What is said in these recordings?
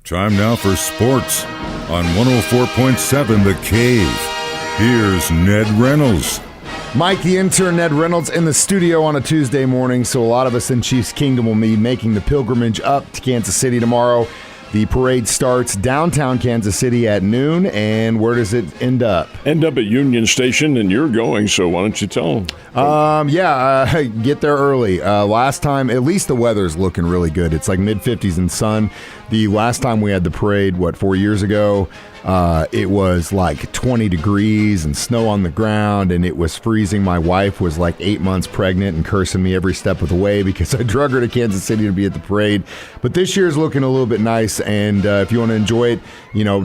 Time now for sports on 104.7 The Cave. Here's Ned Reynolds. Mike, the intern, Ned Reynolds, in the studio on a Tuesday morning, so a lot of us in Chiefs Kingdom will be making the pilgrimage up to Kansas City tomorrow. The parade starts downtown Kansas City at noon, and where does it end up? End up at Union Station, and you're going, so why don't you tell them? Get there early. Last time, at least the weather's looking really good. It's like mid-50s and sun. The last time we had the parade, 4 years ago, it was like 20 degrees and snow on the ground, and it was freezing. My wife was like 8 months pregnant and cursing me every step of the way because I drug her to Kansas City to be at the parade. But this year's looking a little bit nice, and if you want to enjoy it,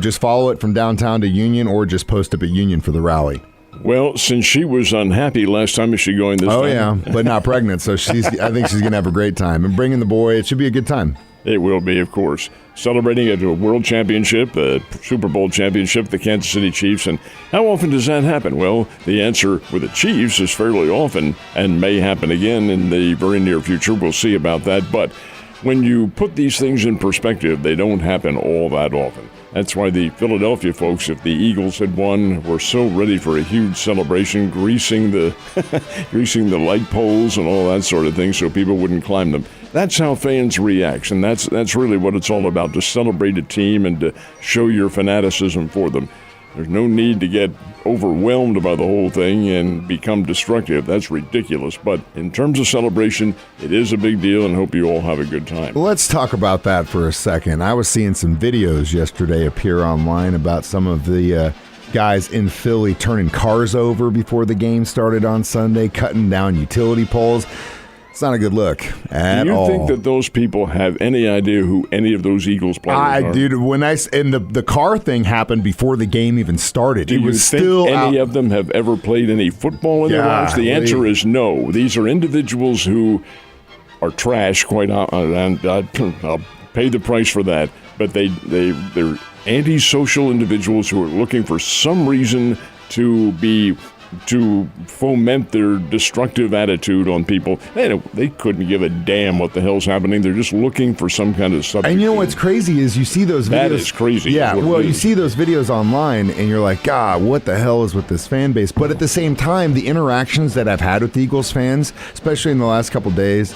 just follow it from downtown to Union or just post up at Union for the rally. Well, since she was unhappy last time, is she going this time? Oh, yeah, but not pregnant, so I think she's going to have a great time. And bringing the boy, it should be a good time. It will be, of course. Celebrating a world championship, a Super Bowl championship, the Kansas City Chiefs. And how often does that happen? Well, the answer with the Chiefs is fairly often and may happen again in the very near future. We'll see about that. But when you put these things in perspective, they don't happen all that often. That's why the Philadelphia folks, if the Eagles had won, were so ready for a huge celebration, greasing the light poles and all that sort of thing so people wouldn't climb them. That's how fans react, and that's really what it's all about, to celebrate a team and to show your fanaticism for them. There's no need to get overwhelmed by the whole thing and become destructive. That's ridiculous. But in terms of celebration, it is a big deal, and hope you all have a good time. Let's talk about that for a second. I was seeing some videos yesterday appear online about some of the guys in Philly turning cars over before the game started on Sunday, cutting down utility poles. It's not a good look at all. Do you think that those people have any idea who any of those Eagles players are? Dude, the car thing happened before the game even started. Do you think any of them have ever played any football in their lives? The answer is no. These are individuals who are trash, quite and I'll pay the price for that. But they're antisocial individuals who are looking for some reason to foment their destructive attitude on people. They couldn't give a damn what the hell's happening. They're just looking for some kind of subject. And you know what's crazy is you see those videos. That is crazy. Yeah, you see those videos online and you're like, God, what the hell is with this fan base? But at the same time, the interactions that I've had with the Eagles fans, especially in the last couple of days,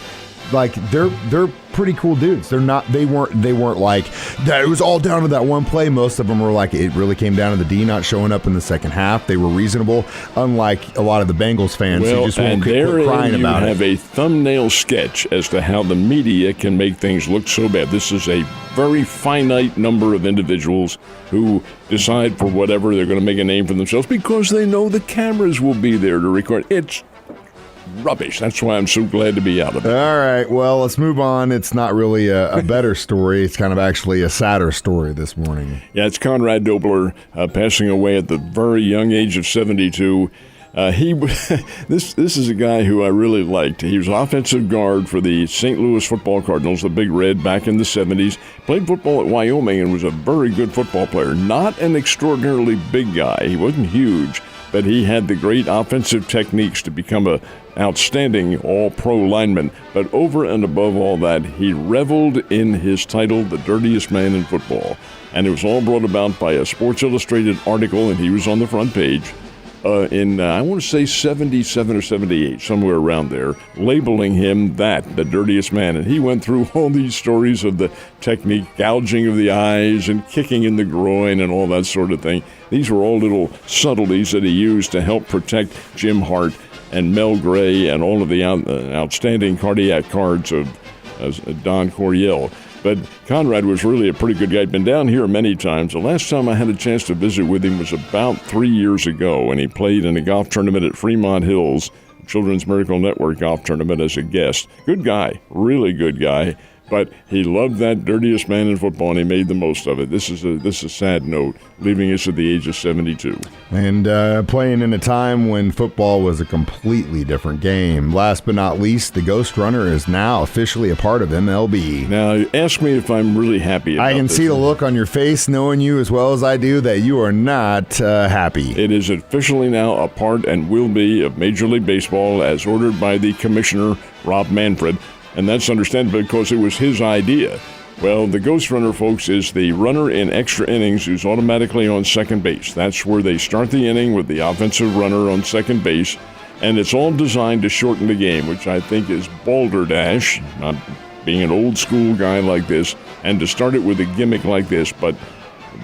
like they're pretty cool dudes. They weren't like that. It was all down to that one play. Most of them were like, it really came down to the D not showing up in the second half. They were reasonable, unlike a lot of the Bengals fans who just won't quit crying about it. You have a thumbnail sketch as to how the media can make things look so bad. This is a very finite number of individuals who decide for whatever they're going to make a name for themselves because they know the cameras will be there to record. It's rubbish. That's why I'm so glad to be out of it. All right, well, let's move on. It's not really a better story. It's kind of actually a sadder story this morning. Yeah, it's Conrad Dobler passing away at the very young age of 72. This is a guy who I really liked. He was offensive guard for the St. Louis Football Cardinals, the Big Red, back in the 70s. Played football at Wyoming and was a very good football player. Not an extraordinarily big guy. He wasn't huge, but he had the great offensive techniques to become an outstanding all-pro lineman. But over and above all that, he reveled in his title, the dirtiest man in football. And it was all brought about by a Sports Illustrated article, and he was on the front page in, I want to say, 77 or 78, somewhere around there, labeling him the dirtiest man. And he went through all these stories of the technique, gouging of the eyes and kicking in the groin and all that sort of thing. These were all little subtleties that he used to help protect Jim Hart and Mel Gray and all of the outstanding cardiac cards of Don Coryell. But Conrad was really a pretty good guy. He'd been down here many times. The last time I had a chance to visit with him was about 3 years ago, and he played in a golf tournament at Fremont Hills, Children's Miracle Network golf tournament, as a guest. Good guy, really good guy. But he loved that dirtiest man in football, and he made the most of it. This is a sad note, leaving us at the age of 72. And playing in a time when football was a completely different game. Last but not least, the Ghost Runner is now officially a part of MLB. Now, ask me if I'm really happy about this. I can see the look on your face, knowing you as well as I do, that you are not happy. It is officially now a part and will be of Major League Baseball as ordered by the commissioner, Rob Manfred. And that's understandable because it was his idea. Well, the ghost runner, folks, is the runner in extra innings who's automatically on second base. That's where they start the inning with the offensive runner on second base, and it's all designed to shorten the game, which I think is balderdash, not being an old school guy like this, and to start it with a gimmick like this, but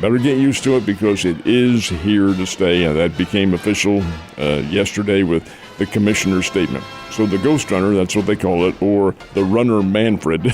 better get used to it because it is here to stay, and that became official yesterday with the commissioner's statement. So the ghost runner, that's what they call it, or the runner Manfred,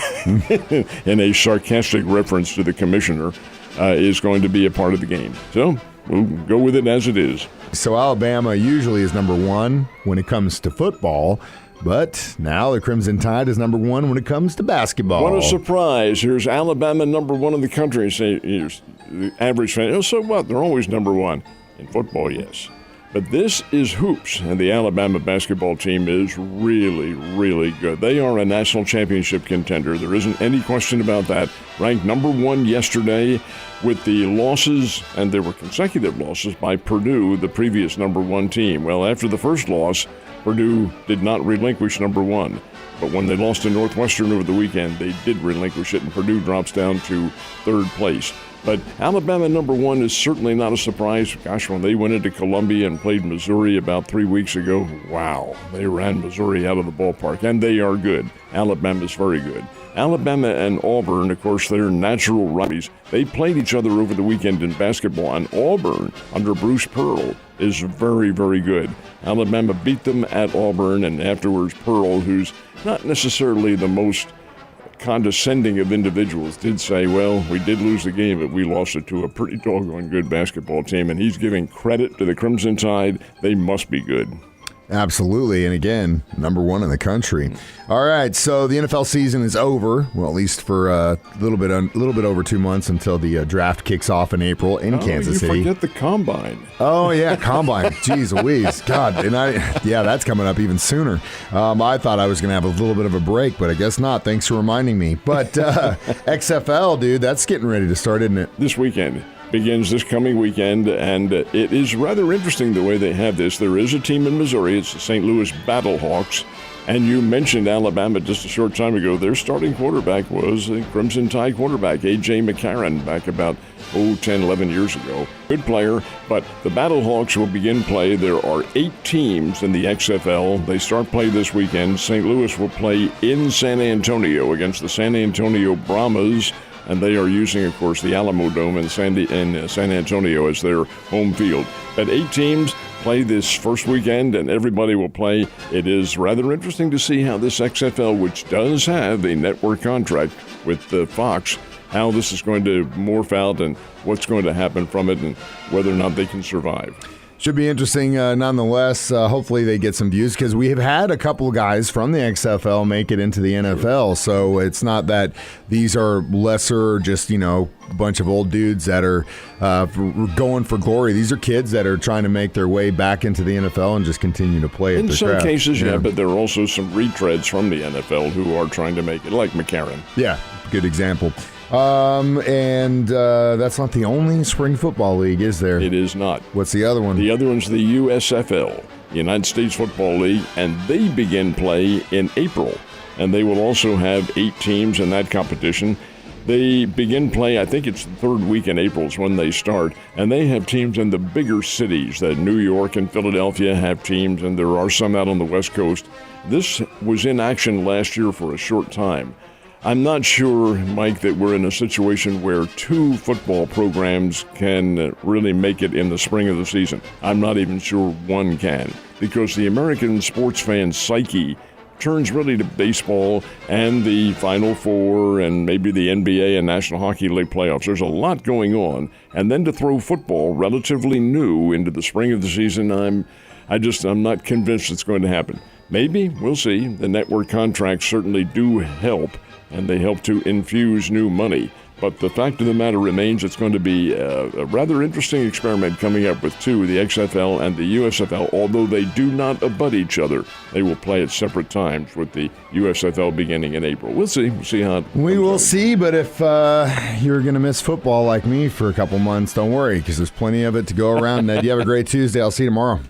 in a sarcastic reference to the commissioner, is going to be a part of the game. So we'll go with it as it is. So Alabama usually is number one when it comes to football, but now the Crimson Tide is number one when it comes to basketball. What a surprise. Here's Alabama number one in the country. Say, here's the average fan, oh, so what? They're always number one. In football, yes. But this is hoops, and the Alabama basketball team is really, really good. They are a national championship contender. There isn't any question about that. Ranked number one yesterday with the losses, and there were consecutive losses by Purdue, the previous number one team. Well, after the first loss, Purdue did not relinquish number one. But when they lost to Northwestern over the weekend, they did relinquish it, and Purdue drops down to third place. But Alabama number one is certainly not a surprise. Gosh, when they went into Columbia and played Missouri about 3 weeks ago, wow, they ran Missouri out of the ballpark, and they are good. Alabama's very good. Alabama and Auburn, of course, they're natural rivals. They played each other over the weekend in basketball, and Auburn, under Bruce Pearl, is very, very good. Alabama beat them at Auburn, and afterwards Pearl, who's not necessarily the most condescending of individuals, did say, well, we did lose the game, but we lost it to a pretty doggone good basketball team, and he's giving credit to the Crimson Tide. They must be good. Absolutely, and again, number one in the country. All right, so the NFL season is over. Well, at least for a little bit over 2 months until the draft kicks off in April in Kansas City. You forget the combine. Oh yeah, combine. Jeez Louise, God, and that's coming up even sooner. I thought I was going to have a little bit of a break, but I guess not. Thanks for reminding me. But XFL, dude, that's getting ready to start, isn't it? This weekend. Begins this coming weekend, and it is rather interesting the way they have this. There is a team in Missouri. It's the St. Louis Battlehawks, and you mentioned Alabama just a short time ago. Their starting quarterback was a Crimson Tide quarterback, A.J. McCarron, back about 10, 11 years ago. Good player, but the Battlehawks will begin play. There are 8 teams in the XFL. They start play this weekend. St. Louis will play in San Antonio against the San Antonio Brahmas, and they are using, of course, the Alamo Dome in San Antonio as their home field. But 8 teams play this first weekend, and everybody will play. It is rather interesting to see how this XFL, which does have a network contract with Fox, how this is going to morph out and what's going to happen from it and whether or not they can survive. Should be interesting nonetheless. Hopefully they get some views because we have had a couple of guys from the XFL make it into the NFL. So it's not that these are lesser, just, a bunch of old dudes that are going for glory. These are kids that are trying to make their way back into the NFL and just continue to play at in their some craft. cases, yeah, but there are also some retreads from the NFL who are trying to make it, like McCarron. Yeah, good example. And that's not the only spring football league, is there? It is not. What's the other one? The other one's the USFL, United States Football League, and they begin play in April. And they will also have 8 teams in that competition. They begin play, I think it's the 3rd week in April is when they start, and they have teams in the bigger cities. That New York and Philadelphia have teams, and there are some out on the West Coast. This was in action last year for a short time. I'm not sure, Mike, that we're in a situation where 2 football programs can really make it in the spring of the season. I'm not even sure one can, because the American sports fan psyche turns really to baseball and the Final Four and maybe the NBA and National Hockey League playoffs. There's a lot going on. And then to throw football, relatively new, into the spring of the season, I'm not convinced it's going to happen. Maybe, we'll see. The network contracts certainly do help, and they help to infuse new money. But the fact of the matter remains, it's going to be a rather interesting experiment coming up with 2, the XFL and the USFL. Although they do not abut each other, they will play at separate times, with the USFL beginning in April. We'll see. We'll see how it We will out. see, but if you're going to miss football like me for a couple months, don't worry, because there's plenty of it to go around. Ned, you have a great Tuesday. I'll see you tomorrow.